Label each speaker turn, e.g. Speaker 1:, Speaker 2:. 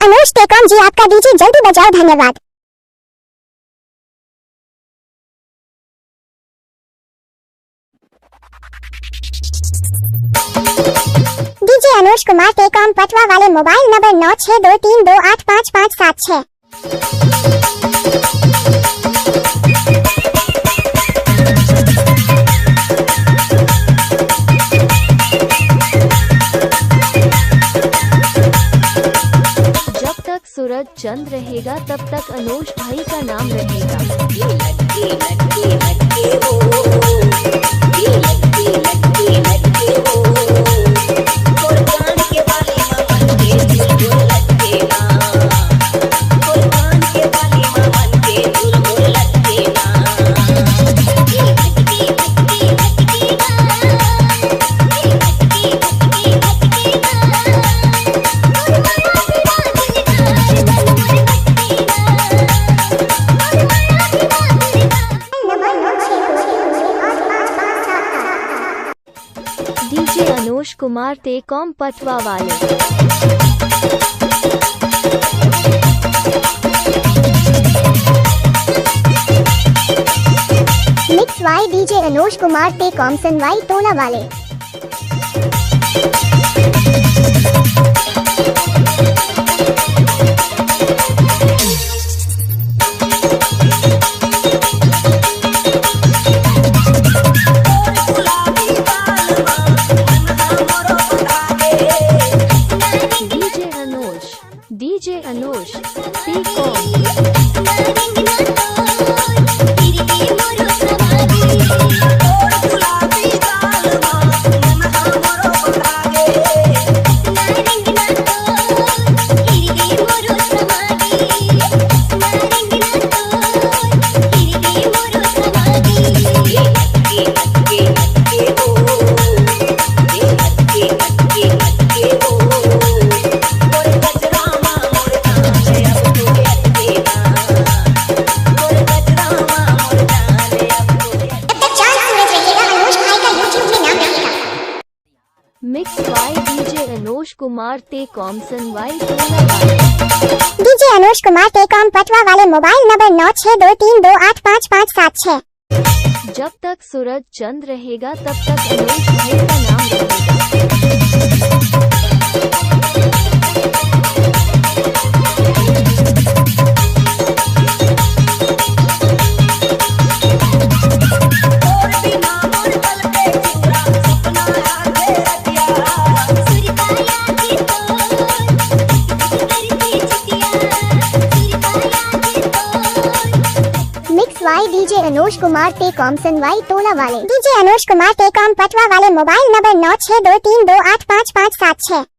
Speaker 1: अनुज TECOM जी आपका DJ जल्दी बजाओ, धन्यवाद। डीजे अनुज कुमार टेकॉम पटवा वाले मोबाइल नंबर 9623285576।
Speaker 2: सूरज चंद रहेगा तब तक अनुज भाई का नाम रहेगा। डीजे अनुज कुमार टेकॉम पटवा वाले।
Speaker 1: Mix by DJ Anuj Kumar टेकॉम सनवाई टोला वाले।
Speaker 2: डीजे अनुज टेकॉम। Mix by DJ Anuj Kumar टेकॉम सनवाई टोला वाले।
Speaker 1: डीजे अनुज कुमार टेकॉम पटवा वाले मोबाइल नंबर 9623285576।
Speaker 2: जब तक सूरज चंद रहेगा तब तक अनुज भाई का नाम रहेगा।
Speaker 1: डीजे अनुज कुमार टेकॉम सनवाई टोला वाले। डीजे अनुज कुमार टेकॉम पटवा वाले मोबाइल नंबर 9623285576।